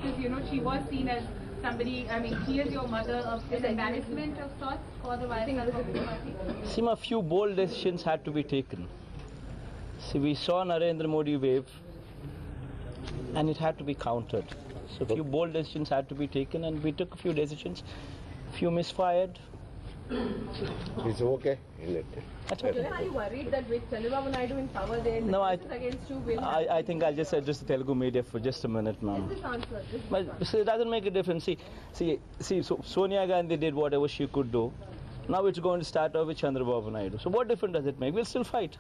because she was seen as somebody. I mean, she is your mother. An embarrassment of sorts for the YSR Congress party. See, a few bold decisions had to be taken. See, we saw Narendra Modi wave, and it had to be countered. So, a few bold decisions had to be taken, and we took a few decisions. Few misfired. It's okay, isn't it? That's okay. Are you worried that with Chandrababu Naidu in power, their No, against you will? I think I'll just address the Telugu media for just a minute, ma'am. This answer. But so it doesn't make a difference. See. So Sonia Gandhi did whatever she could do. Now it's going to start off with Chandrababu Naidu. So what difference does it make? We'll still fight.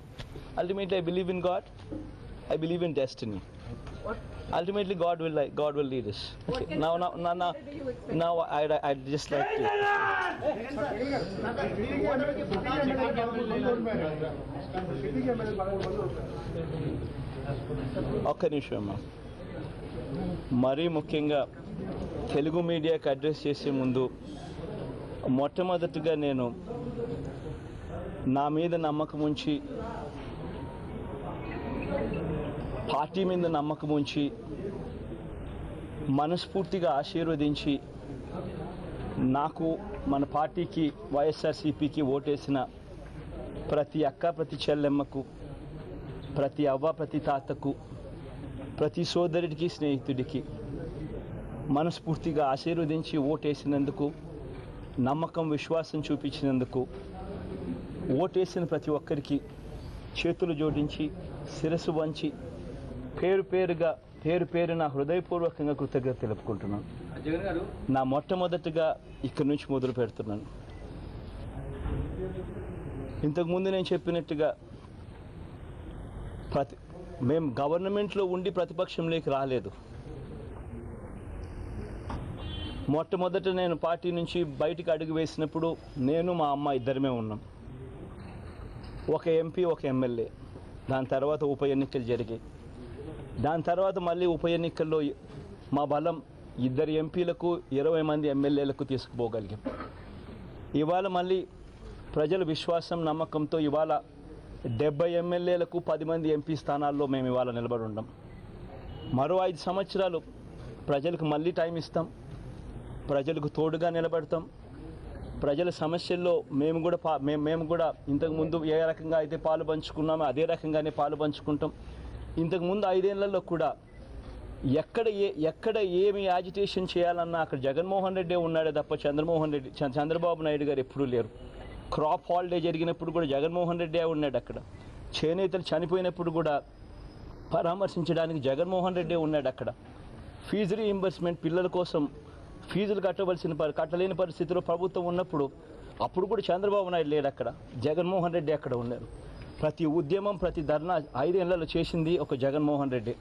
Ultimately, I believe in God. I believe in destiny. Ultimately, God will lead us. Okay. Now, I'd just like to. ఒక్క నిమిషం అమ్మా. మరీ ముఖ్యంగా తెలుగు మీడియాకి address చేసే ముందు మొట్టమొదటిగా నేను నా మీద నమ్మకం ఉంచి, పార్టీ మీద నమ్మకం ఉంచి, మనస్ఫూర్తిగా ఆశీర్వదించి నాకు మన పార్టీకి వైఎస్ఆర్సీపీకి ఓటేసిన ప్రతి అక్క, ప్రతి చెల్లెమ్మకు, ప్రతి అవ్వ, ప్రతి తాతకు, ప్రతి సోదరుడికి, స్నేహితుడికి మనస్ఫూర్తిగా ఆశీర్వదించి ఓటేసినందుకు, నమ్మకం, విశ్వాసం చూపించినందుకు, ఓటేసిన ప్రతి ఒక్కరికి చేతులు జోడించి, శిరస్సు వంచి, పేరు పేరున హృదయపూర్వకంగా కృతజ్ఞత తెలుపుకుంటున్నాను. నా మొట్టమొదటిగా ఇక్కడి నుంచి మొదలు పెడుతున్నాను. ఇంతకుముందు నేను చెప్పినట్టుగా మేము గవర్నమెంట్లో ఉండి ప్రతిపక్షంలోకి రాలేదు. మొట్టమొదట నేను పార్టీ నుంచి బయటికి అడుగు వేసినప్పుడు నేను మా అమ్మ ఇద్దరమే ఉన్నాం. ఒక ఎంపీ, ఒక ఎమ్మెల్యే. దాని తర్వాత ఉప ఎన్నికలు జరిగాయి. దాని తర్వాత మళ్ళీ ఉప ఎన్నికల్లో మా బలం 2 ఎంపీలకు 20 మంది ఎమ్మెల్యేలకు తీసుకుపోగలిగాం. ఇవాళ మళ్ళీ ప్రజల విశ్వాసం, నమ్మకంతో ఇవాళ 70 ఎమ్మెల్యేలకు 10 మంది ఎంపీ స్థానాల్లో మేము ఇవాళ నిలబడి ఉన్నాం. మరో 5 సంవత్సరాలు ప్రజలకు మళ్ళీ టైం ఇస్తాం. ప్రజలకు తోడుగా నిలబడతాం. ప్రజల సమస్యల్లో మేము కూడా ఇంతకుముందు ఏ రకంగా అయితే పాలు పంచుకున్నామో అదే రకంగానే పాలు పంచుకుంటాం. ఇంతకుముందు 5 ఏళ్లలో కూడా ఎక్కడ ఏమి యాజిటేషన్ చేయాలన్నా అక్కడ జగన్మోహన్ రెడ్డి ఉన్నాడే తప్ప చంద్రబాబు నాయుడు గారు ఎప్పుడూ లేరు. క్రాప్ హాలిడే జరిగినప్పుడు కూడా జగన్మోహన్ రెడ్డి ఉన్నాడు అక్కడ. చేనేతలు చనిపోయినప్పుడు కూడా పరామర్శించడానికి జగన్మోహన్ రెడ్డి ఉన్నాడు అక్కడ. ఫీజు రీయింబర్స్మెంట్, పిల్లల కోసం ఫీజులు కట్టలేని పరిస్థితిలో ప్రభుత్వం ఉన్నప్పుడు అప్పుడు కూడా చంద్రబాబు నాయుడు లేడు అక్కడ. జగన్మోహన్ రెడ్డి అక్కడ ఉన్నారు. ప్రతి ఉద్యమం, ప్రతి ధర్నా 5 ఏళ్లలో చేసింది ఒక జగన్మోహన్ రెడ్డి.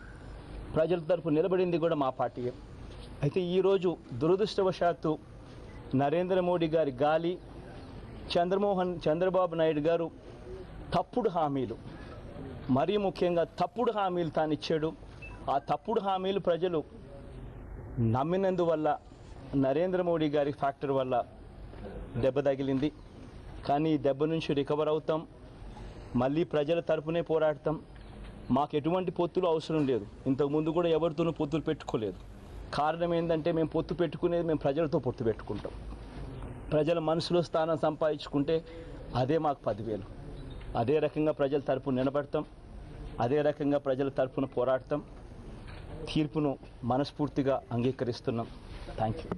ప్రజల తరపు నిలబడింది కూడా మా పార్టీయే. అయితే ఈరోజు దురదృష్టవశాత్తు నరేంద్ర మోడీ గారి గాలి, చంద్రబాబు నాయుడు గారు తప్పుడు హామీలు, మరీ ముఖ్యంగా తప్పుడు హామీలు తానిచ్చాడు. ఆ తప్పుడు హామీలు ప్రజలు నమ్మినందువల్ల నరేంద్ర మోడీ గారి ఫ్యాక్టర్ వల్ల దెబ్బ తగిలింది. కానీ ఈ దెబ్బ నుంచి రికవర్ అవుతాం. మళ్ళీ ప్రజల తరపునే పోరాడతాం. మాకు ఎటువంటి పొత్తులు అవసరం లేదు. ఇంతకుముందు కూడా ఎవరితోనూ పొత్తులు పెట్టుకోలేదు. కారణం ఏంటంటే మేము పొత్తు పెట్టుకునేది మేము ప్రజలతో పొత్తు పెట్టుకుంటాం. ప్రజల మనసులో స్థానం సంపాదించుకుంటే అదే మాకు 10,000. అదే రకంగా ప్రజల తరపున నిలబడతాం. అదే రకంగా ప్రజల తరపున పోరాడతాం. తీర్పును మనస్ఫూర్తిగా అంగీకరిస్తున్నాం. Thank you.